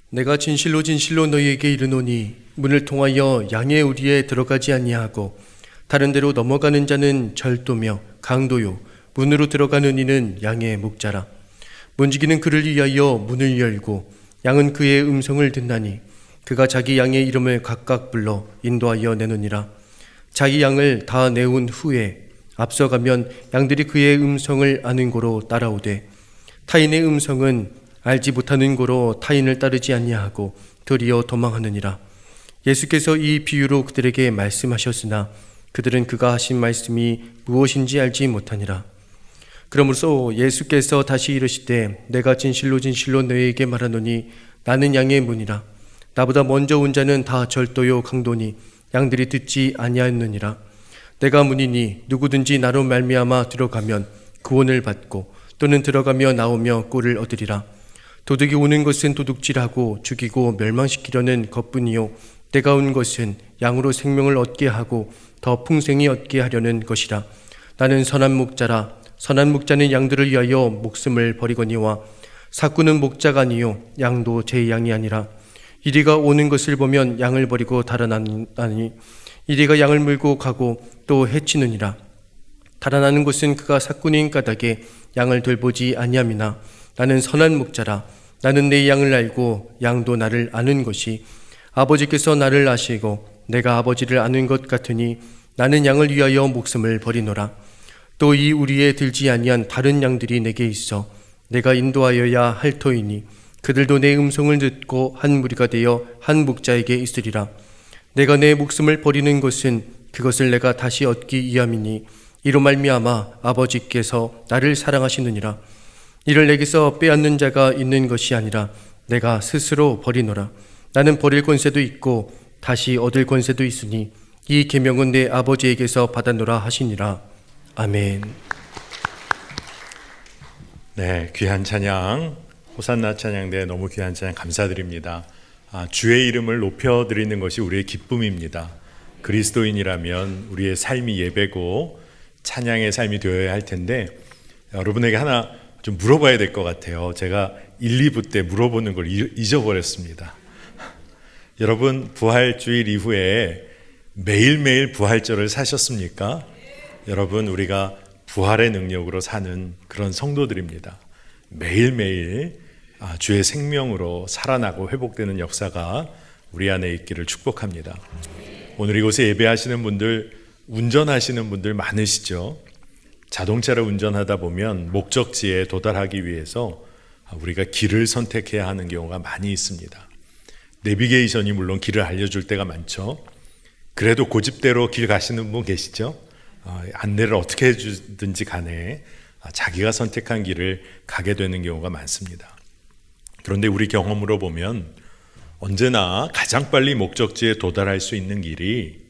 내가 진실로 진실로 너희에게 이르노니 문을 통하여 양의 우리에 들어가지 아니하고 다른 데로 넘어가는 자는 절도며 강도요 문으로 들어가는 이는 양의 목자라. 문지기는 그를 위하여 문을 열고 양은 그의 음성을 듣나니 그가 자기 양의 이름을 각각 불러 인도하여 내느니라. 자기 양을 다 내온 후에 앞서가면 양들이 그의 음성을 아는 고로 따라오되 타인의 음성은 알지 못하는 고로 타인을 따르지 아니하고 도리어 도망하느니라. 예수께서 이 비유로 그들에게 말씀하셨으나 그들은 그가 하신 말씀이 무엇인지 알지 못하니라. 그러므로 예수께서 다시 이르시되 내가 진실로 진실로 너희에게 말하노니 나는 양의 문이라. 나보다 먼저 온 자는 다 절도요 강도니 양들이 듣지 아니하였느니라. 내가 문이니 누구든지 나로 말미암아 들어가면 구원을 받고 또는 들어가며 나오며 꼴을 얻으리라. 도둑이 오는 것은 도둑질하고 죽이고 멸망시키려는 것뿐이요 내가 온 것은 양으로 생명을 얻게 하고 더 풍성히 얻게 하려는 것이라. 나는 선한 목자라. 선한 목자는 양들을 위하여 목숨을 버리거니와 사꾼은 목자가 아니요 양도 제 양이 아니라. 이리가 오는 것을 보면 양을 버리고 달아나니 이리가 양을 물고 가고 또 해치느니라. 달아나는 것은 그가 사꾼인 까닭에 양을 돌보지 아니함이나 나는 선한 목자라. 나는 내 양을 알고 양도 나를 아는 것이 아버지께서 나를 아시고 내가 아버지를 아는 것 같으니 나는 양을 위하여 목숨을 버리노라. 또 이 우리에 들지 아니한 다른 양들이 내게 있어 내가 인도하여야 할 터이니 그들도 내 음성을 듣고 한 무리가 되어 한 목자에게 있으리라. 내가 내 목숨을 버리는 것은 그것을 내가 다시 얻기 위함이니 이로 말미암아 아버지께서 나를 사랑하시느니라. 이를 내게서 빼앗는 자가 있는 것이 아니라 내가 스스로 버리노라. 나는 버릴 권세도 있고 다시 얻을 권세도 있으니 이 계명은 내 아버지에게서 받았노라 하시니라. 아멘. 네, 귀한 찬양, 호산나 찬양대 너무 귀한 찬양 감사드립니다. 주의 이름을 높여드리는 것이 우리의 기쁨입니다. 그리스도인이라면 우리의 삶이 예배고 찬양의 삶이 되어야 할 텐데 여러분에게 하나 좀 물어봐야 될 것 같아요. 제가 1, 2부 때 물어보는 걸 잊어버렸습니다. 여러분 부활주일 이후에 매일매일 부활절을 사셨습니까? 여러분 우리가 부활의 능력으로 사는 그런 성도들입니다. 매일매일 주의 생명으로 살아나고 회복되는 역사가 우리 안에 있기를 축복합니다. 오늘 이곳에 예배하시는 분들, 운전하시는 분들 많으시죠? 자동차를 운전하다 보면 목적지에 도달하기 위해서 우리가 길을 선택해야 하는 경우가 많이 있습니다. 내비게이션이 물론 길을 알려줄 때가 많죠. 그래도 고집대로 길 가시는 분 계시죠? 안내를 어떻게 해주든지 간에 자기가 선택한 길을 가게 되는 경우가 많습니다. 그런데 우리 경험으로 보면 언제나 가장 빨리 목적지에 도달할 수 있는 길이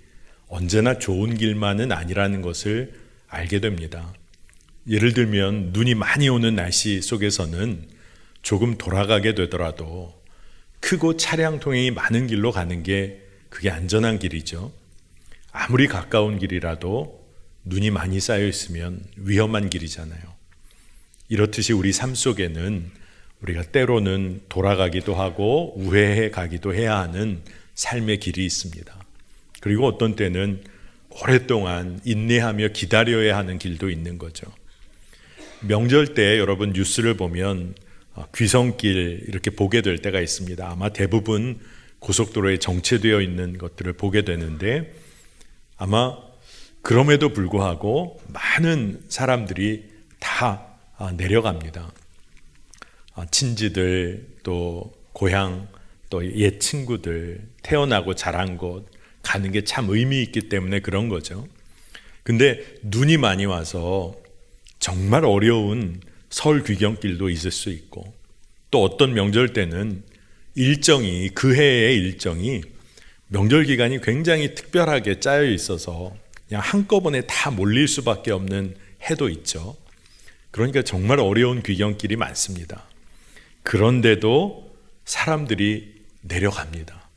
언제나 좋은 길만은 아니라는 것을 알게 됩니다. 예를 들면 눈이 많이 오는 날씨 속에서는 조금 돌아가게 되더라도 크고 차량 통행이 많은 길로 가는 게 그게 안전한 길이죠. 아무리 가까운 길이라도 눈이 많이 쌓여 있으면 위험한 길이잖아요. 이렇듯이 우리 삶 속에는 우리가 때로는 돌아가기도 하고 우회해 가기도 해야 하는 삶의 길이 있습니다. 그리고 어떤 때는 오랫동안 인내하며 기다려야 하는 길도 있는 거죠. 명절 때 여러분 뉴스를 보면 귀성길 이렇게 보게 될 때가 있습니다. 아마 대부분 고속도로에 정체되어 있는 것들을 보게 되는데 아마 그럼에도 불구하고 많은 사람들이 다 내려갑니다. 친지들, 또 고향, 또 옛 친구들, 태어나고 자란 곳 가는 게 참 의미 있기 때문에 그런 거죠. 근데 눈이 많이 와서 정말 어려운 설 귀경길도 있을 수 있고 또 어떤 명절 때는 일정이 그 해의 일정이 명절 기간이 굉장히 특별하게 짜여 있어서 그냥 한꺼번에 다 몰릴 수밖에 없는 해도 있죠. 그러니까 정말 어려운 귀경길이 많습니다. 그런데도 사람들이 내려갑니다.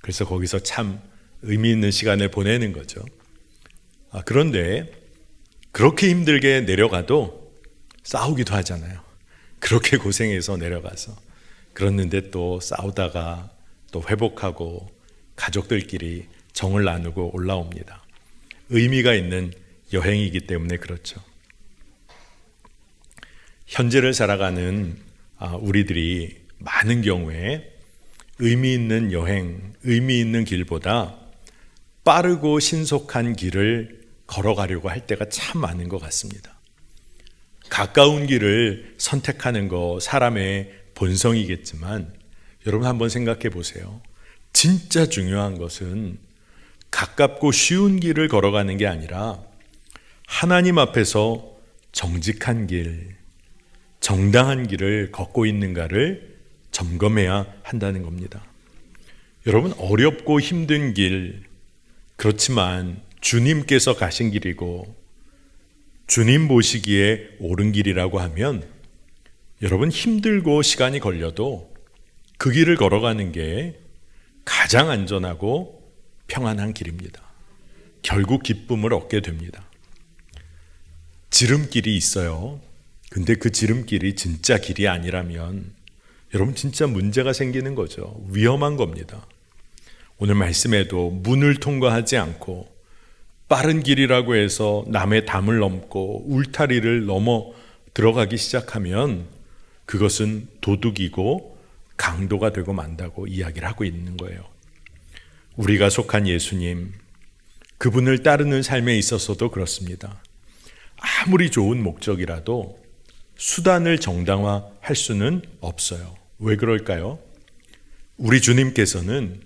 그래서 거기서 참 의미 있는 시간을 보내는 거죠. 그런데 그렇게 힘들게 내려가도 싸우기도 하잖아요. 그렇게 고생해서 내려가서. 그랬는데 또 싸우다가 또 회복하고 가족들끼리 정을 나누고 올라옵니다. 의미가 있는 여행이기 때문에 그렇죠. 현재를 살아가는 우리들이 많은 경우에 의미 있는 여행, 의미 있는 길보다 빠르고 신속한 길을 걸어가려고 할 때가 참 많은 것 같습니다. 가까운 길을 선택하는 거 사람의 본성이겠지만 여러분 한번 생각해 보세요. 진짜 중요한 것은 가깝고 쉬운 길을 걸어가는 게 아니라 하나님 앞에서 정직한 길, 정당한 길을 걷고 있는가를 점검해야 한다는 겁니다. 여러분, 어렵고 힘든 길, 그렇지만 주님께서 가신 길이고 주님 보시기에 옳은 길이라고 하면 여러분, 힘들고 시간이 걸려도 그 길을 걸어가는 게 가장 안전하고 평안한 길입니다. 결국 기쁨을 얻게 됩니다. 지름길이 있어요. 근데 그 지름길이 진짜 길이 아니라면 여러분 진짜 문제가 생기는 거죠. 위험한 겁니다. 오늘 말씀에도 문을 통과하지 않고 빠른 길이라고 해서 남의 담을 넘고 울타리를 넘어 들어가기 시작하면 그것은 도둑이고 강도가 되고 만다고 이야기를 하고 있는 거예요. 우리가 속한 예수님, 그분을 따르는 삶에 있어서도 그렇습니다. 아무리 좋은 목적이라도 수단을 정당화할 수는 없어요. 왜 그럴까요? 우리 주님께서는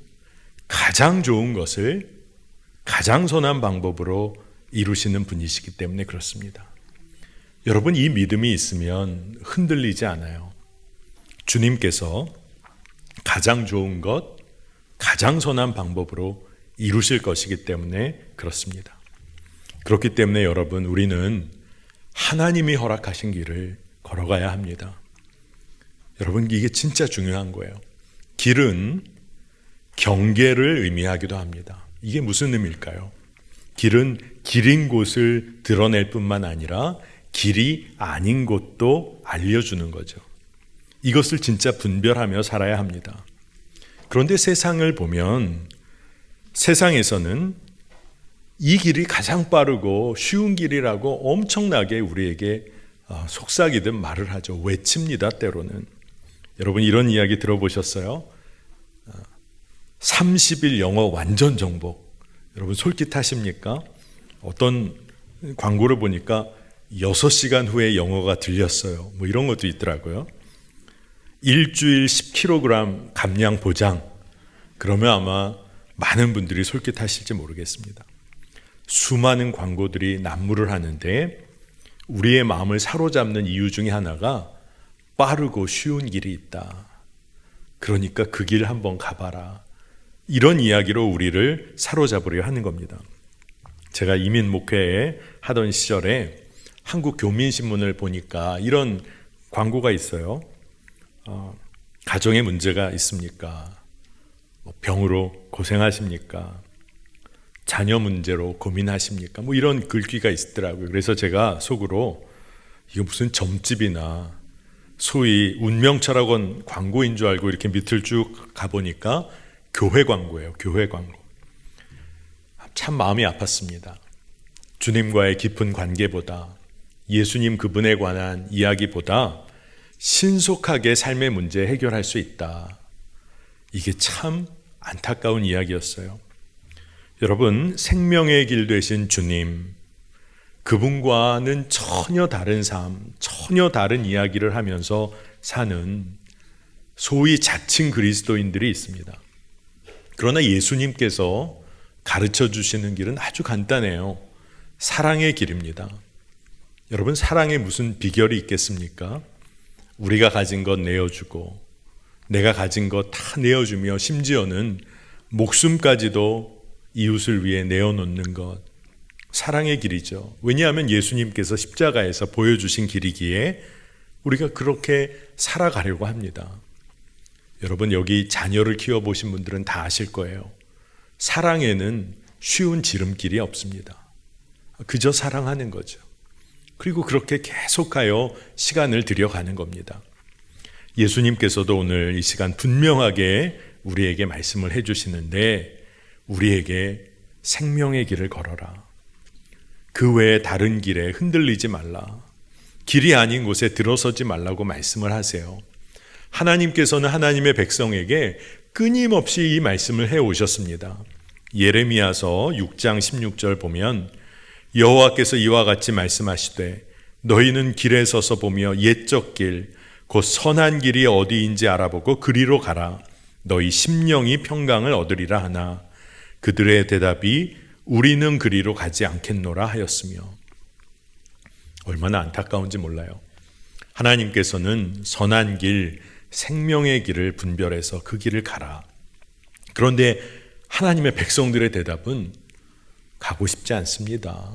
가장 좋은 것을 가장 선한 방법으로 이루시는 분이시기 때문에 그렇습니다. 여러분, 이 믿음이 있으면 흔들리지 않아요. 주님께서 가장 좋은 것, 가장 선한 방법으로 이루실 것이기 때문에 그렇습니다. 그렇기 때문에 여러분, 우리는 하나님이 허락하신 길을 걸어가야 합니다. 여러분, 이게 진짜 중요한 거예요. 길은 경계를 의미하기도 합니다. 이게 무슨 의미일까요? 길은 길인 곳을 드러낼 뿐만 아니라 길이 아닌 곳도 알려주는 거죠. 이것을 진짜 분별하며 살아야 합니다. 그런데 세상을 보면 세상에서는 이 길이 가장 빠르고 쉬운 길이라고 엄청나게 우리에게 속삭이듯 말을 하죠. 외칩니다, 때로는. 여러분, 이런 이야기 들어보셨어요? 30일 영어 완전 정복. 여러분, 솔깃하십니까? 어떤 광고를 보니까 6시간 후에 영어가 들렸어요. 뭐 이런 것도 있더라고요. 일주일 10kg 감량 보장. 그러면 아마 많은 분들이 솔깃하실지 모르겠습니다. 수많은 광고들이 난무를 하는데 우리의 마음을 사로잡는 이유 중에 하나가 빠르고 쉬운 길이 있다. 그러니까 그 길 한번 가봐라. 이런 이야기로 우리를 사로잡으려 하는 겁니다. 제가 이민 목회에 하던 시절에 한국 교민신문을 보니까 이런 광고가 있어요. 가정에 문제가 있습니까? 병으로 고생하십니까? 자녀 문제로 고민하십니까? 뭐 이런 글귀가 있더라고요. 그래서 제가 속으로 이거 무슨 점집이나 소위 운명철학원 광고인 줄 알고 이렇게 밑을 쭉 가보니까 교회 광고예요. 교회 광고. 참 마음이 아팠습니다. 주님과의 깊은 관계보다, 예수님 그분에 관한 이야기보다 신속하게 삶의 문제 해결할 수 있다. 이게 참 안타까운 이야기였어요. 여러분, 생명의 길 되신 주님, 그분과는 전혀 다른 삶, 전혀 다른 이야기를 하면서 사는 소위 자칭 그리스도인들이 있습니다. 그러나 예수님께서 가르쳐 주시는 길은 아주 간단해요. 사랑의 길입니다. 여러분, 사랑에 무슨 비결이 있겠습니까? 우리가 가진 것 내어주고 내가 가진 것 다 내어주며 심지어는 목숨까지도 이웃을 위해 내어놓는 것, 사랑의 길이죠. 왜냐하면 예수님께서 십자가에서 보여주신 길이기에 우리가 그렇게 살아가려고 합니다. 여러분, 여기 자녀를 키워보신 분들은 다 아실 거예요. 사랑에는 쉬운 지름길이 없습니다. 그저 사랑하는 거죠. 그리고 그렇게 계속하여 시간을 들여가는 겁니다. 예수님께서도 오늘 이 시간 분명하게 우리에게 말씀을 해주시는데, 우리에게 생명의 길을 걸어라. 그 외에 다른 길에 흔들리지 말라. 길이 아닌 곳에 들어서지 말라고 말씀을 하세요. 하나님께서는 하나님의 백성에게 끊임없이 이 말씀을 해오셨습니다. 예레미야서 6장 16절 보면 여호와께서 이와 같이 말씀하시되 너희는 길에 서서 보며 옛적 길 곧 선한 길이 어디인지 알아보고 그리로 가라. 너희 심령이 평강을 얻으리라 하나 그들의 대답이 우리는 그리로 가지 않겠노라 하였으며. 얼마나 안타까운지 몰라요. 하나님께서는 선한 길, 생명의 길을 분별해서 그 길을 가라. 그런데 하나님의 백성들의 대답은 가고 싶지 않습니다.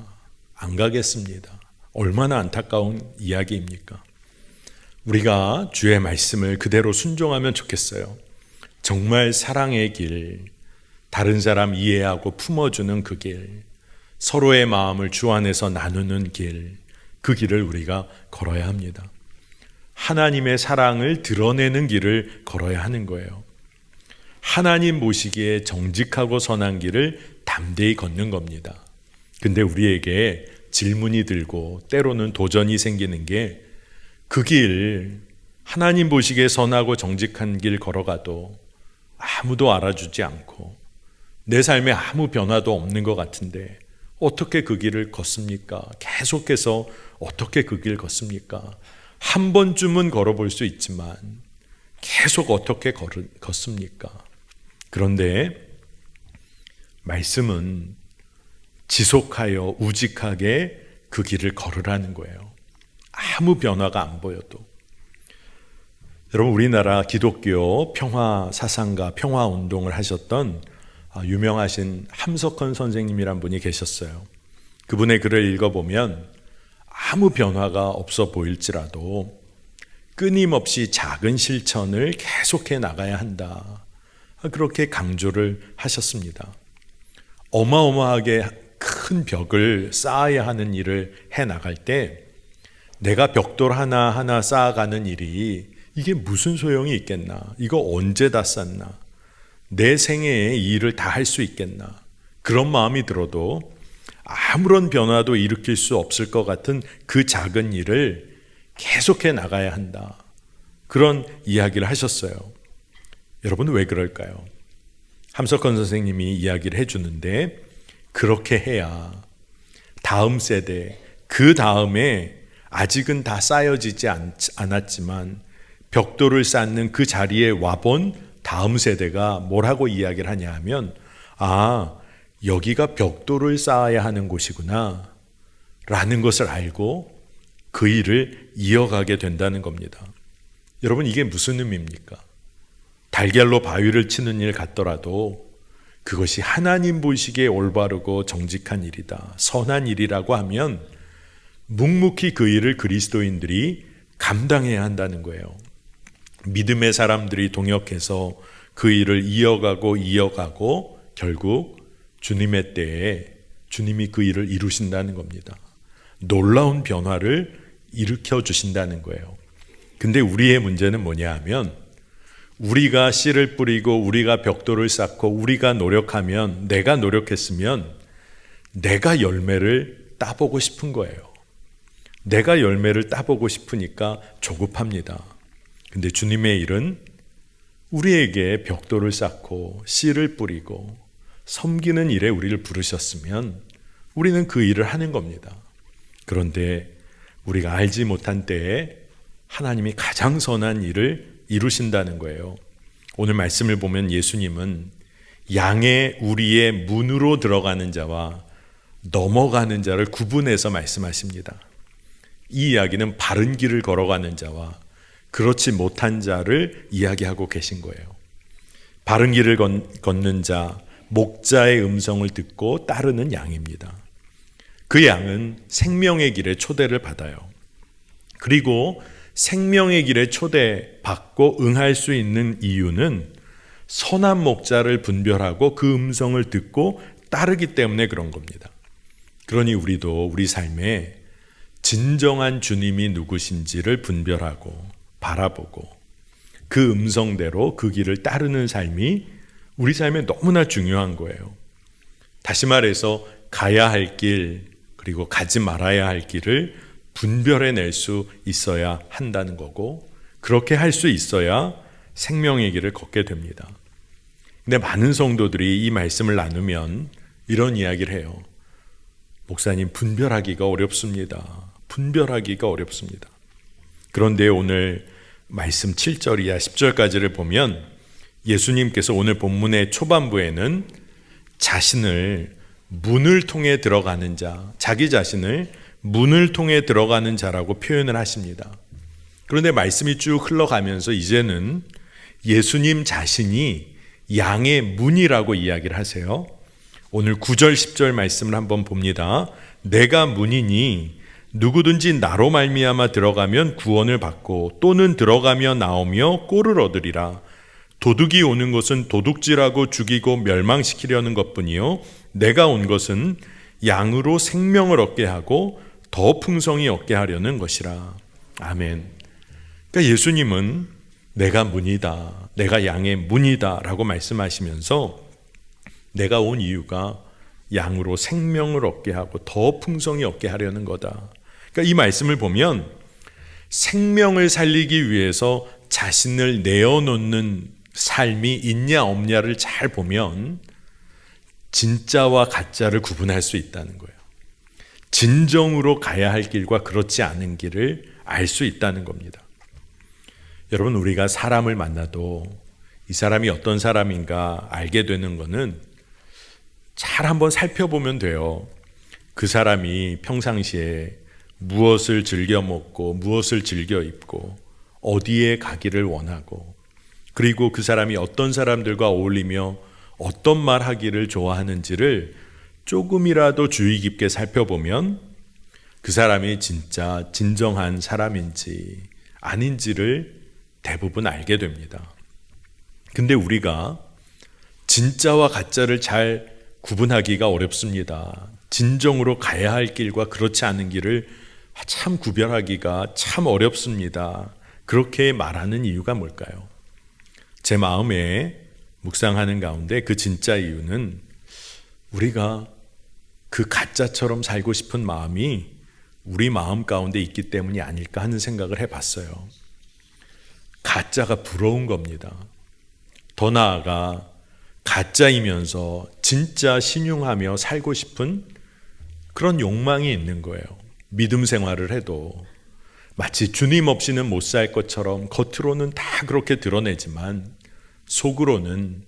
안 가겠습니다. 얼마나 안타까운 이야기입니까? 우리가 주의 말씀을 그대로 순종하면 좋겠어요. 정말 사랑의 길, 다른 사람 이해하고 품어주는 그 길, 서로의 마음을 주 안에서 나누는 길, 그 길을 우리가 걸어야 합니다. 하나님의 사랑을 드러내는 길을 걸어야 하는 거예요. 하나님 보시기에 정직하고 선한 길을 담대히 걷는 겁니다. 근데 우리에게 질문이 들고 때로는 도전이 생기는 게 그 길, 하나님 보시기에 선하고 정직한 길 걸어가도 아무도 알아주지 않고 내 삶에 아무 변화도 없는 것 같은데 어떻게 그 길을 걷습니까? 계속해서 어떻게 그 길 걷습니까? 한 번쯤은 걸어볼 수 있지만 계속 어떻게 걷습니까? 그런데 말씀은 지속하여 우직하게 그 길을 걸으라는 거예요. 아무 변화가 안 보여도. 여러분, 우리나라 기독교 평화 사상가, 평화 운동을 하셨던 유명하신 함석헌 선생님이란 분이 계셨어요. 그분의 글을 읽어보면 아무 변화가 없어 보일지라도 끊임없이 작은 실천을 계속해 나가야 한다. 그렇게 강조를 하셨습니다. 어마어마하게 큰 벽을 쌓아야 하는 일을 해 나갈 때 내가 벽돌 하나하나 쌓아가는 일이 이게 무슨 소용이 있겠나? 이거 언제 다 쌓나? 내 생애에 이 일을 다 할 수 있겠나? 그런 마음이 들어도 아무런 변화도 일으킬 수 없을 것 같은 그 작은 일을 계속해 나가야 한다. 그런 이야기를 하셨어요. 여러분, 왜 그럴까요? 함석헌 선생님이 이야기를 해주는데 그렇게 해야 다음 세대, 그 다음에 아직은 다 쌓여지지 않았지만 벽돌을 쌓는 그 자리에 와본 다음 세대가 뭐라고 이야기를 하냐 하면 여기가 벽돌을 쌓아야 하는 곳이구나 라는 것을 알고 그 일을 이어가게 된다는 겁니다. 여러분, 이게 무슨 의미입니까? 달걀로 바위를 치는 일 같더라도 그것이 하나님 보시기에 올바르고 정직한 일이다, 선한 일이라고 하면 묵묵히 그 일을 그리스도인들이 감당해야 한다는 거예요. 믿음의 사람들이 동역해서 그 일을 이어가고 결국 주님의 때에 주님이 그 일을 이루신다는 겁니다. 놀라운 변화를 일으켜 주신다는 거예요. 근데 우리의 문제는 뭐냐 하면 우리가 씨를 뿌리고 우리가 벽돌을 쌓고 우리가 노력하면, 내가 노력했으면 내가 열매를 따보고 싶은 거예요. 내가 열매를 따보고 싶으니까 조급합니다. 근데 주님의 일은 우리에게 벽돌을 쌓고 씨를 뿌리고 섬기는 일에 우리를 부르셨으면 우리는 그 일을 하는 겁니다. 그런데 우리가 알지 못한 때에 하나님이 가장 선한 일을 이루신다는 거예요. 오늘 말씀을 보면 예수님은 양의 우리의 문으로 들어가는 자와 넘어가는 자를 구분해서 말씀하십니다. 이 이야기는 바른 길을 걸어가는 자와 그렇지 못한 자를 이야기하고 계신 거예요. 바른 길을 걷는 자, 목자의 음성을 듣고 따르는 양입니다. 그 양은 생명의 길에 초대를 받아요. 그리고 생명의 길에 초대받고 응할 수 있는 이유는 선한 목자를 분별하고 그 음성을 듣고 따르기 때문에 그런 겁니다. 그러니 우리도 우리 삶에 진정한 주님이 누구신지를 분별하고 바라보고 그 음성대로 그 길을 따르는 삶이 우리 삶에 너무나 중요한 거예요. 다시 말해서 가야 할 길, 그리고 가지 말아야 할 길을 분별해낼 수 있어야 한다는 거고, 그렇게 할 수 있어야 생명의 길을 걷게 됩니다. 근데 많은 성도들이 이 말씀을 나누면 이런 이야기를 해요. 목사님, 분별하기가 어렵습니다. 분별하기가 어렵습니다. 그런데 오늘 말씀 7절 이하 10절까지를 보면 예수님께서 오늘 본문의 초반부에는 자신을 문을 통해 들어가는 자, 자기 자신을 문을 통해 들어가는 자라고 표현을 하십니다. 그런데 말씀이 쭉 흘러가면서 이제는 예수님 자신이 양의 문이라고 이야기를 하세요. 오늘 9절 10절 말씀을 한번 봅니다. 내가 문이니 누구든지 나로 말미암아 들어가면 구원을 받고 또는 들어가며 나오며 꼴을 얻으리라. 도둑이 오는 것은 도둑질하고 죽이고 멸망시키려는 것뿐이요 내가 온 것은 양으로 생명을 얻게 하고 더 풍성히 얻게 하려는 것이라. 아멘. 그러니까 예수님은 내가 문이다, 내가 양의 문이다 라고 말씀하시면서 내가 온 이유가 양으로 생명을 얻게 하고 더 풍성히 얻게 하려는 거다. 그러니까 이 말씀을 보면 생명을 살리기 위해서 자신을 내어놓는 삶이 있냐 없냐를 잘 보면 진짜와 가짜를 구분할 수 있다는 거예요. 진정으로 가야 할 길과 그렇지 않은 길을 알 수 있다는 겁니다. 여러분, 우리가 사람을 만나도 이 사람이 어떤 사람인가 알게 되는 것은 잘 한번 살펴보면 돼요. 그 사람이 평상시에 무엇을 즐겨 먹고 무엇을 즐겨 입고 어디에 가기를 원하고, 그리고 그 사람이 어떤 사람들과 어울리며 어떤 말 하기를 좋아하는지를 조금이라도 주의 깊게 살펴보면 그 사람이 진짜 진정한 사람인지 아닌지를 대부분 알게 됩니다. 근데 우리가 진짜와 가짜를 잘 구분하기가 어렵습니다. 진정으로 가야 할 길과 그렇지 않은 길을 참 구별하기가 참 어렵습니다. 그렇게 말하는 이유가 뭘까요? 제 마음에 묵상하는 가운데 그 진짜 이유는 우리가 그 가짜처럼 살고 싶은 마음이 우리 마음 가운데 있기 때문이 아닐까 하는 생각을 해봤어요. 가짜가 부러운 겁니다. 더 나아가 가짜이면서 진짜 신용하며 살고 싶은 그런 욕망이 있는 거예요. 믿음 생활을 해도 마치 주님 없이는 못 살 것처럼 겉으로는 다 그렇게 드러내지만 속으로는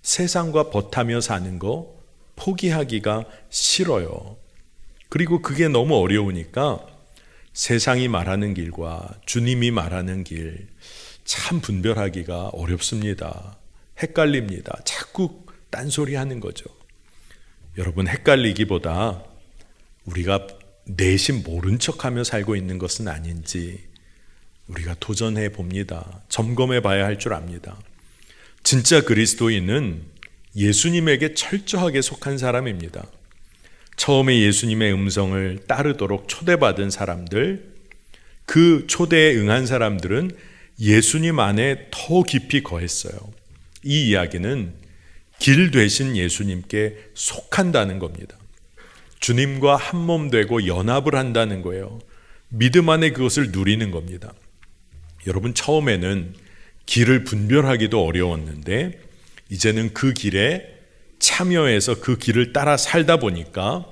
세상과 버타며 사는 거 포기하기가 싫어요. 그리고 그게 너무 어려우니까 세상이 말하는 길과 주님이 말하는 길 참 분별하기가 어렵습니다. 헷갈립니다. 자꾸 딴소리 하는 거죠. 여러분, 헷갈리기보다 우리가 내심 모른 척하며 살고 있는 것은 아닌지 우리가 도전해 봅니다. 점검해 봐야 할 줄 압니다. 진짜 그리스도인은 예수님에게 철저하게 속한 사람입니다. 처음에 예수님의 음성을 따르도록 초대받은 사람들, 그 초대에 응한 사람들은 예수님 안에 더 깊이 거했어요. 이 이야기는 길 되신 예수님께 속한다는 겁니다. 주님과 한몸 되고 연합을 한다는 거예요. 믿음 안에 그것을 누리는 겁니다. 여러분, 처음에는 길을 분별하기도 어려웠는데 이제는 그 길에 참여해서 그 길을 따라 살다 보니까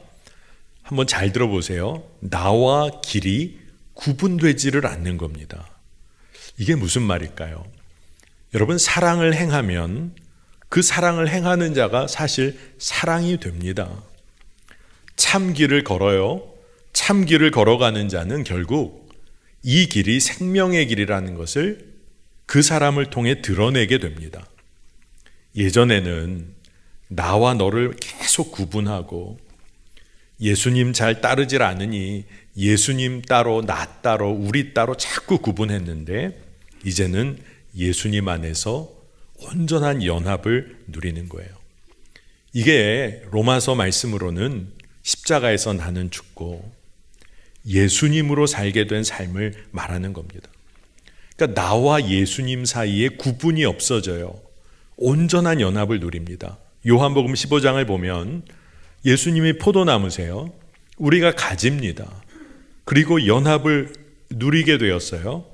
한번 잘 들어보세요. 나와 길이 구분되지를 않는 겁니다. 이게 무슨 말일까요? 여러분, 사랑을 행하면 그 사랑을 행하는 자가 사실 사랑이 됩니다. 참 길을 걸어요. 참 길을 걸어가는 자는 결국 이 길이 생명의 길이라는 것을 그 사람을 통해 드러내게 됩니다. 예전에는 나와 너를 계속 구분하고 예수님 잘 따르질 않으니 예수님 따로 나 따로 우리 따로 자꾸 구분했는데 이제는 예수님 안에서 온전한 연합을 누리는 거예요. 이게 로마서 말씀으로는 십자가에서 나는 죽고 예수님으로 살게 된 삶을 말하는 겁니다. 그러니까 그러니까 나와 예수님 사이에 구분이 없어져요. 온전한 연합을 누립니다. 요한복음 15장을 보면 예수님이 포도나무세요. 우리가 가지입니다. 그리고 연합을 누리게 되었어요.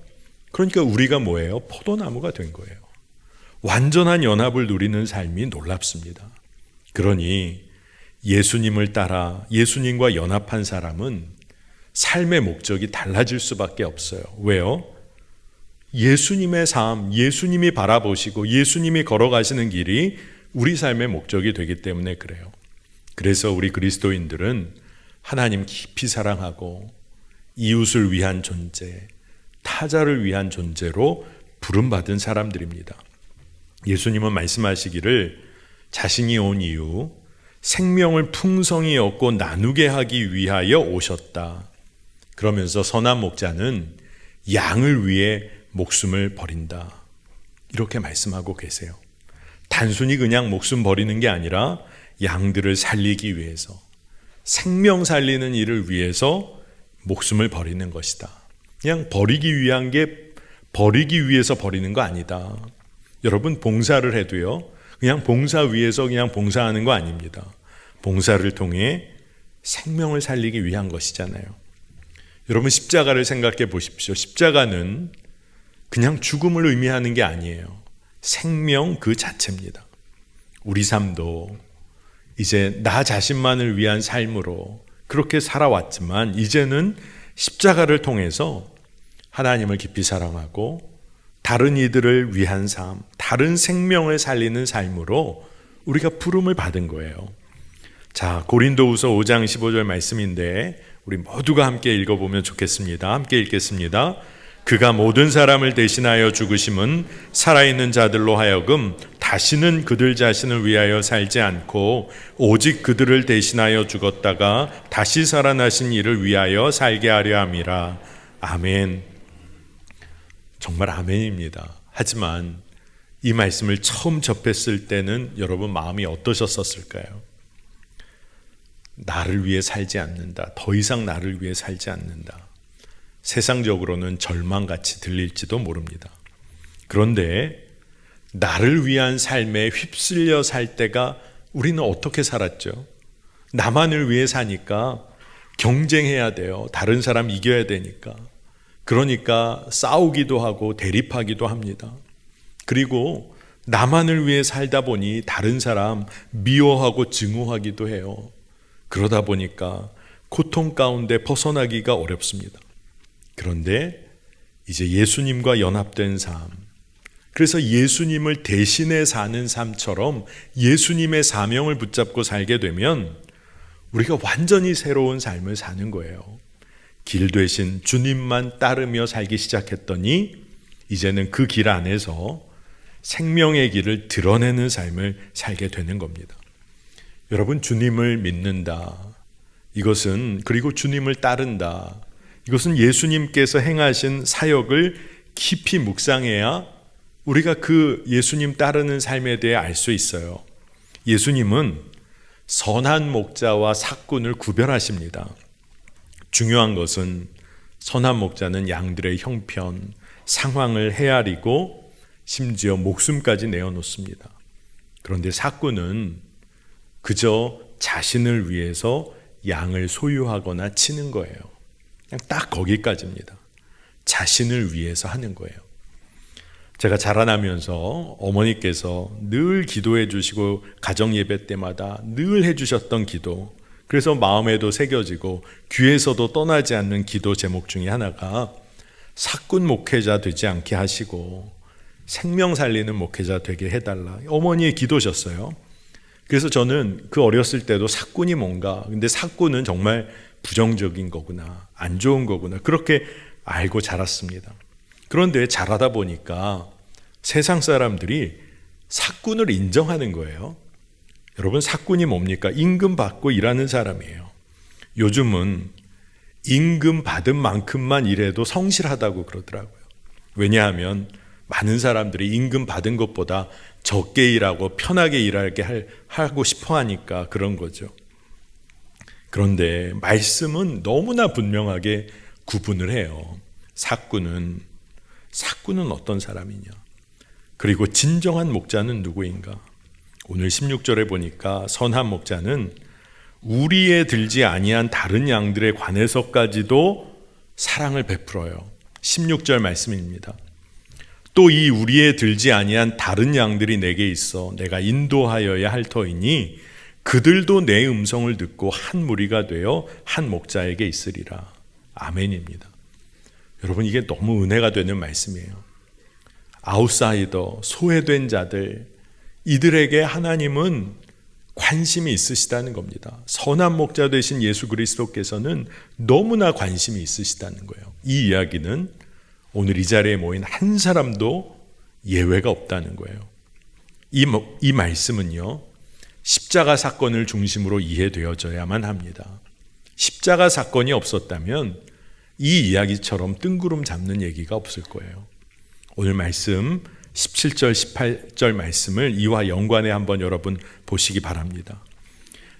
그러니까 우리가 뭐예요? 포도나무가 된 거예요. 완전한 연합을 누리는 삶이 놀랍습니다. 그러니 예수님을 따라 예수님과 연합한 사람은 삶의 목적이 달라질 수밖에 없어요. 왜요? 예수님의 삶, 예수님이 바라보시고 예수님이 걸어가시는 길이 우리 삶의 목적이 되기 때문에 그래요. 그래서 우리 그리스도인들은 하나님 깊이 사랑하고 이웃을 위한 존재, 타자를 위한 존재로 부름받은 사람들입니다. 예수님은 말씀하시기를 자신이 온 이유 생명을 풍성히 얻고 나누게 하기 위하여 오셨다. 그러면서 선한 목자는 양을 위해 목숨을 버린다. 이렇게 말씀하고 계세요. 단순히 그냥 목숨 버리는 게 아니라 양들을 살리기 위해서, 생명 살리는 일을 위해서 목숨을 버리는 것이다. 그냥 버리기 위해서 버리는 거 아니다. 여러분 봉사를 해도요, 그냥 봉사 위해서 그냥 봉사하는 거 아닙니다. 봉사를 통해 생명을 살리기 위한 것이잖아요. 여러분 십자가를 생각해 보십시오. 십자가는 그냥 죽음을 의미하는 게 아니에요. 생명 그 자체입니다. 우리 삶도 이제 나 자신만을 위한 삶으로 그렇게 살아왔지만 이제는 십자가를 통해서 하나님을 깊이 사랑하고 다른 이들을 위한 삶, 다른 생명을 살리는 삶으로 우리가 부름을 받은 거예요. 자, 고린도후서 5장 15절 말씀인데 우리 모두가 함께 읽어보면 좋겠습니다. 함께 읽겠습니다. 그가 모든 사람을 대신하여 죽으심은 살아있는 자들로 하여금 다시는 그들 자신을 위하여 살지 않고 오직 그들을 대신하여 죽었다가 다시 살아나신 이를 위하여 살게 하려 함이라. 아멘. 정말 아멘입니다. 하지만 이 말씀을 처음 접했을 때는 여러분 마음이 어떠셨었을까요? 나를 위해 살지 않는다. 더 이상 나를 위해 살지 않는다. 세상적으로는 절망같이 들릴지도 모릅니다. 그런데 나를 위한 삶에 휩쓸려 살 때가 우리는 어떻게 살았죠? 나만을 위해 사니까 경쟁해야 돼요. 다른 사람 이겨야 되니까. 그러니까 싸우기도 하고 대립하기도 합니다. 그리고 나만을 위해 살다 보니 다른 사람 미워하고 증오하기도 해요. 그러다 보니까 고통 가운데 벗어나기가 어렵습니다. 그런데 이제 예수님과 연합된 삶, 그래서 예수님을 대신해 사는 삶처럼 예수님의 사명을 붙잡고 살게 되면 우리가 완전히 새로운 삶을 사는 거예요. 길 되신 주님만 따르며 살기 시작했더니 이제는 그 길 안에서 생명의 길을 드러내는 삶을 살게 되는 겁니다. 여러분, 주님을 믿는다. 이것은, 그리고 주님을 따른다. 이것은 예수님께서 행하신 사역을 깊이 묵상해야 우리가 그 예수님 따르는 삶에 대해 알 수 있어요. 예수님은 선한 목자와 삭군을 구별하십니다. 중요한 것은 선한 목자는 양들의 형편, 상황을 헤아리고 심지어 목숨까지 내어놓습니다. 그런데 삭군은 그저 자신을 위해서 양을 소유하거나 치는 거예요. 그냥 딱 거기까지입니다. 자신을 위해서 하는 거예요. 제가 자라나면서 어머니께서 늘 기도해 주시고 가정 예배 때마다 늘 해주셨던 기도, 그래서 마음에도 새겨지고 귀에서도 떠나지 않는 기도 제목 중에 하나가 삭군 목회자 되지 않게 하시고 생명 살리는 목회자 되게 해달라. 어머니의 기도셨어요. 그래서 저는 그 어렸을 때도 삭군이 뭔가, 근데 삭군은 정말 부정적인 거구나, 안 좋은 거구나, 그렇게 알고 자랐습니다. 그런데 자라다 보니까 세상 사람들이 삭군을 인정하는 거예요. 여러분, 삭군이 뭡니까? 임금 받고 일하는 사람이에요. 요즘은 임금 받은 만큼만 일해도 성실하다고 그러더라고요. 왜냐하면 많은 사람들이 임금 받은 것보다 적게 일하고 편하게 일하게 하고 싶어 하니까 그런 거죠. 그런데 말씀은 너무나 분명하게 구분을 해요. 삭군은 사꾼은 어떤 사람이냐? 그리고 진정한 목자는 누구인가? 오늘 16절에 보니까 선한 목자는 우리에 들지 아니한 다른 양들에 관해서까지도 사랑을 베풀어요. 16절 말씀입니다. 또 이 우리에 들지 아니한 다른 양들이 내게 있어 내가 인도하여야 할 터이니 그들도 내 음성을 듣고 한 무리가 되어 한 목자에게 있으리라. 아멘입니다. 여러분, 이게 너무 은혜가 되는 말씀이에요. 아웃사이더, 소외된 자들, 이들에게 하나님은 관심이 있으시다는 겁니다. 선한 목자 되신 예수 그리스도께서는 너무나 관심이 있으시다는 거예요. 이 이야기는 오늘 이 자리에 모인 한 사람도 예외가 없다는 거예요. 이 말씀은요, 십자가 사건을 중심으로 이해되어져야만 합니다. 십자가 사건이 없었다면 이 이야기처럼 뜬구름 잡는 얘기가 없을 거예요. 오늘 말씀 17절 18절 말씀을 이와 연관해 한번 여러분 보시기 바랍니다.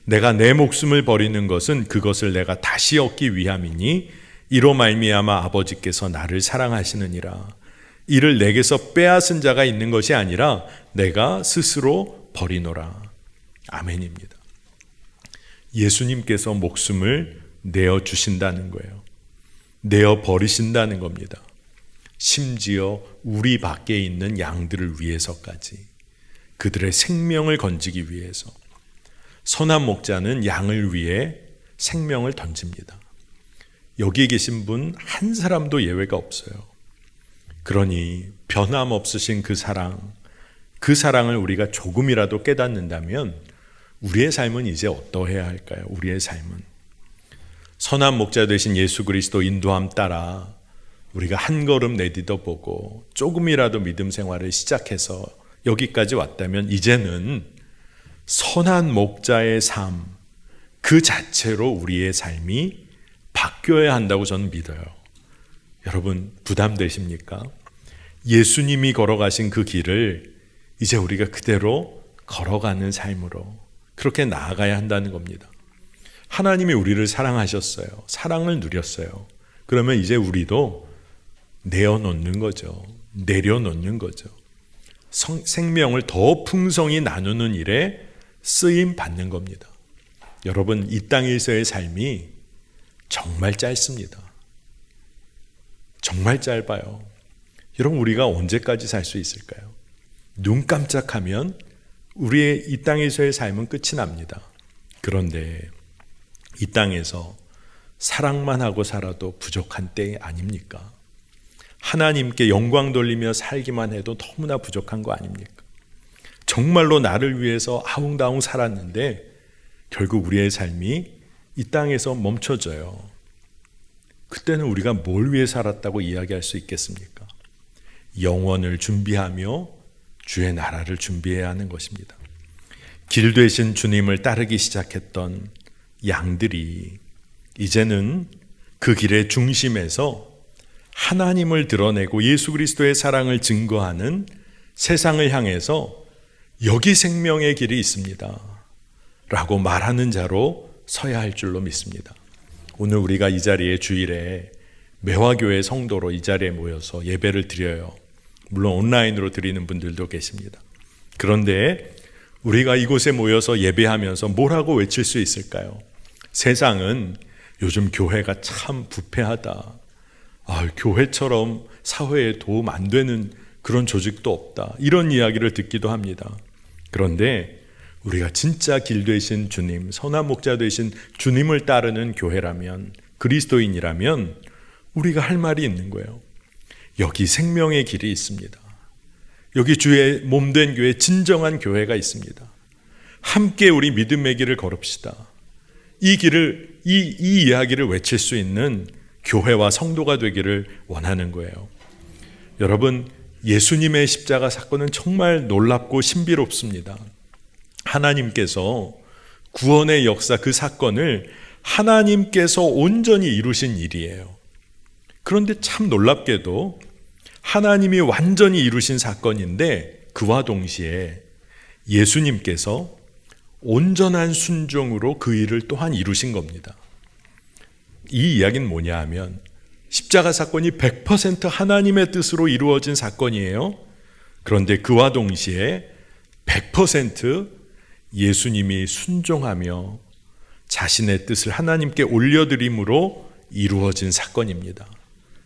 내가 내 목숨을 버리는 것은 그것을 내가 다시 얻기 위함이니 이로 말미암아 아버지께서 나를 사랑하시느니라. 이를 내게서 빼앗은 자가 있는 것이 아니라 내가 스스로 버리노라. 아멘입니다. 예수님께서 목숨을 내어 주신다는 거예요. 내어 버리신다는 겁니다. 심지어 우리 밖에 있는 양들을 위해서까지, 그들의 생명을 건지기 위해서. 선한 목자는 양을 위해 생명을 던집니다. 여기에 계신 분 한 사람도 예외가 없어요. 그러니 변함없으신 그 사랑을 우리가 조금이라도 깨닫는다면 우리의 삶은 이제 어떠해야 할까요? 우리의 삶은 선한 목자 되신 예수 그리스도 인도함 따라 우리가 한 걸음 내딛어 보고 조금이라도 믿음 생활을 시작해서 여기까지 왔다면 이제는 선한 목자의 삶 그 자체로 우리의 삶이 바뀌어야 한다고 저는 믿어요. 여러분, 부담되십니까? 예수님이 걸어가신 그 길을 이제 우리가 그대로 걸어가는 삶으로 그렇게 나아가야 한다는 겁니다. 하나님이 우리를 사랑하셨어요. 사랑을 누렸어요. 그러면 이제 우리도 내어놓는 거죠. 내려놓는 거죠. 생명을 더 풍성히 나누는 일에 쓰임 받는 겁니다. 여러분, 이 땅에서의 삶이 정말 짧습니다. 정말 짧아요. 여러분, 우리가 언제까지 살 수 있을까요? 눈 깜짝하면 우리의 이 땅에서의 삶은 끝이 납니다. 그런데 이 땅에서 사랑만 하고 살아도 부족한 때 아닙니까? 하나님께 영광 돌리며 살기만 해도 너무나 부족한 거 아닙니까? 정말로 나를 위해서 아웅다웅 살았는데 결국 우리의 삶이 이 땅에서 멈춰져요. 그때는 우리가 뭘 위해 살았다고 이야기할 수 있겠습니까? 영원을 준비하며 주의 나라를 준비해야 하는 것입니다. 길 되신 주님을 따르기 시작했던 양들이 이제는 그 길의 중심에서 하나님을 드러내고 예수 그리스도의 사랑을 증거하는 세상을 향해서 여기 생명의 길이 있습니다 라고 말하는 자로 서야 할 줄로 믿습니다. 오늘 우리가 이 자리에 주일에 매화교회 성도로 이 자리에 모여서 예배를 드려요. 물론 온라인으로 드리는 분들도 계십니다. 그런데 우리가 이곳에 모여서 예배하면서 뭐라고 외칠 수 있을까요? 세상은 요즘 교회가 참 부패하다. 교회처럼 사회에 도움 안 되는 그런 조직도 없다. 이런 이야기를 듣기도 합니다. 그런데 우리가 진짜 길 되신 주님, 선한 목자 되신 주님을 따르는 교회라면, 그리스도인이라면 우리가 할 말이 있는 거예요. 여기 생명의 길이 있습니다. 여기 주의 몸된 교회, 진정한 교회가 있습니다. 함께 우리 믿음의 길을 걸읍시다. 이 길을, 이 이야기를 외칠 수 있는 교회와 성도가 되기를 원하는 거예요. 여러분, 예수님의 십자가 사건은 정말 놀랍고 신비롭습니다. 하나님께서 구원의 역사, 그 사건을 하나님께서 온전히 이루신 일이에요. 그런데 참 놀랍게도 하나님이 완전히 이루신 사건인데 그와 동시에 예수님께서 온전한 순종으로 그 일을 또한 이루신 겁니다. 이 이야기는 뭐냐 하면 십자가 사건이 100% 하나님의 뜻으로 이루어진 사건이에요. 그런데 그와 동시에 100% 예수님이 순종하며 자신의 뜻을 하나님께 올려드림으로 이루어진 사건입니다.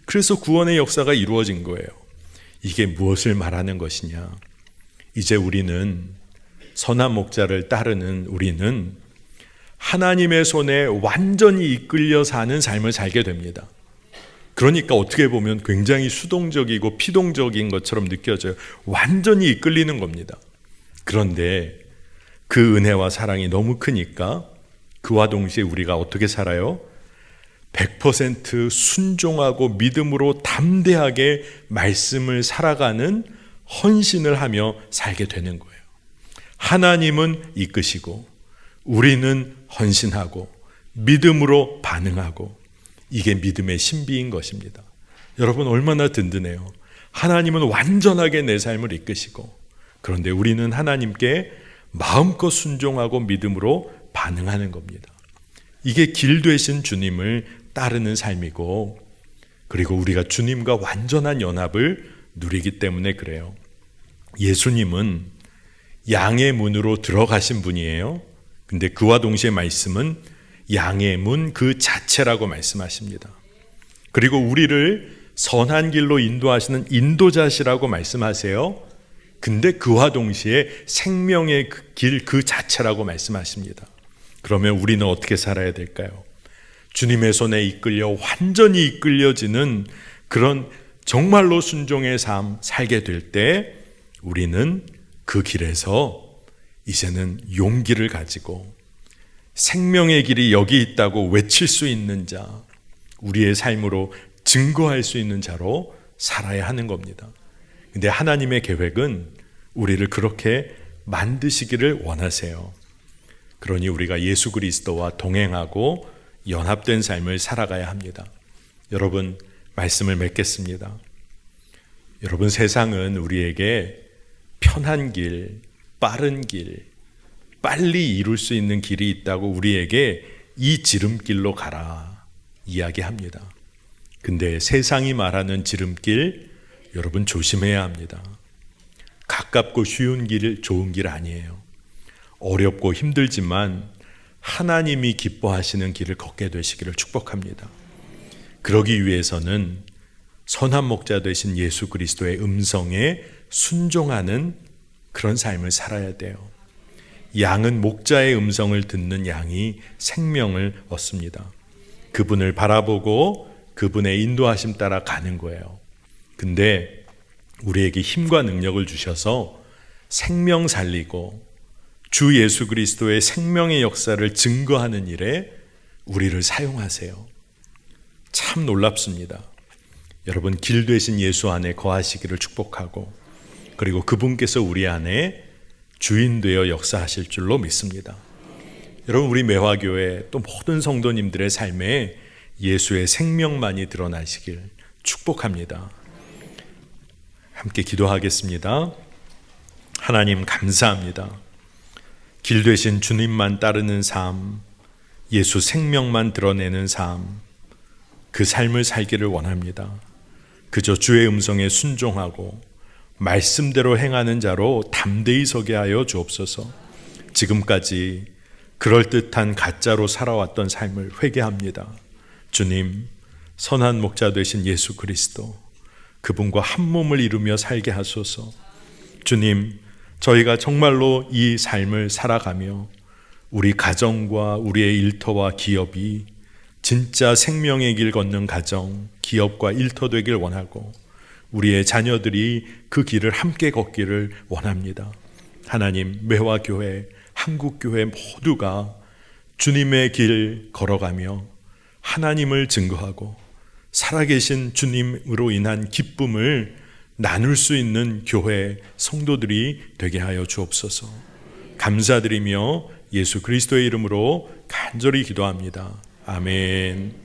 그래서 구원의 역사가 이루어진 거예요. 이게 무엇을 말하는 것이냐? 이제 우리는, 선한 목자를 따르는 우리는 하나님의 손에 완전히 이끌려 사는 삶을 살게 됩니다. 그러니까 어떻게 보면 굉장히 수동적이고 피동적인 것처럼 느껴져요. 완전히 이끌리는 겁니다. 그런데 그 은혜와 사랑이 너무 크니까 그와 동시에 우리가 어떻게 살아요? 100% 순종하고 믿음으로 담대하게 말씀을 살아가는 헌신을 하며 살게 되는 거예요. 하나님은 이끄시고 우리는 헌신하고 믿음으로 반응하고, 이게 믿음의 신비인 것입니다. 여러분, 얼마나 든든해요. 하나님은 완전하게 내 삶을 이끄시고, 그런데 우리는 하나님께 마음껏 순종하고 믿음으로 반응하는 겁니다. 이게 길 되신 주님을 따르는 삶이고, 그리고 우리가 주님과 완전한 연합을 누리기 때문에 그래요. 예수님은 양의 문으로 들어가신 분이에요. 근데 그와 동시에 말씀은 양의 문 그 자체라고 말씀하십니다. 그리고 우리를 선한 길로 인도하시는 인도자시라고 말씀하세요. 근데 그와 동시에 생명의 길 그 자체라고 말씀하십니다. 그러면 우리는 어떻게 살아야 될까요? 주님의 손에 이끌려 완전히 이끌려지는 그런 정말로 순종의 삶 살게 될 때 우리는 그 길에서 이제는 용기를 가지고 생명의 길이 여기 있다고 외칠 수 있는 자, 우리의 삶으로 증거할 수 있는 자로 살아야 하는 겁니다. 근데 하나님의 계획은 우리를 그렇게 만드시기를 원하세요. 그러니 우리가 예수 그리스도와 동행하고 연합된 삶을 살아가야 합니다. 여러분, 말씀을 맺겠습니다. 여러분, 세상은 우리에게 편한 길, 빠른 길, 빨리 이룰 수 있는 길이 있다고 우리에게 이 지름길로 가라 이야기합니다. 근데 세상이 말하는 지름길, 여러분 조심해야 합니다. 가깝고 쉬운 길, 좋은 길 아니에요. 어렵고 힘들지만 하나님이 기뻐하시는 길을 걷게 되시기를 축복합니다. 그러기 위해서는 선한 목자 되신 예수 그리스도의 음성에 순종하는 그런 삶을 살아야 돼요. 양은 목자의 음성을 듣는 양이 생명을 얻습니다. 그분을 바라보고 그분의 인도하심 따라 가는 거예요. 근데 우리에게 힘과 능력을 주셔서 생명 살리고 주 예수 그리스도의 생명의 역사를 증거하는 일에 우리를 사용하세요. 참 놀랍습니다. 여러분, 길 되신 예수 안에 거하시기를 축복하고, 그리고 그분께서 우리 안에 주인 되어 역사하실 줄로 믿습니다. 여러분, 우리 매화교회 또 모든 성도님들의 삶에 예수의 생명만이 드러나시길 축복합니다. 함께 기도하겠습니다. 하나님, 감사합니다. 길 되신 주님만 따르는 삶, 예수 생명만 드러내는 삶, 그 삶을 살기를 원합니다. 그저 주의 음성에 순종하고 말씀대로 행하는 자로 담대히 서게 하여 주옵소서. 지금까지 그럴듯한 가짜로 살아왔던 삶을 회개합니다. 주님, 선한 목자 되신 예수 그리스도, 그분과 한 몸을 이루며 살게 하소서. 주님, 저희가 정말로 이 삶을 살아가며 우리 가정과 우리의 일터와 기업이 진짜 생명의 길 걷는 가정, 기업과 일터 되길 원하고, 우리의 자녀들이 그 길을 함께 걷기를 원합니다. 하나님, 매화교회, 한국교회 모두가 주님의 길 걸어가며 하나님을 증거하고 살아계신 주님으로 인한 기쁨을 나눌 수 있는 교회 성도들이 되게 하여 주옵소서. 감사드리며 예수 그리스도의 이름으로 간절히 기도합니다. 아멘.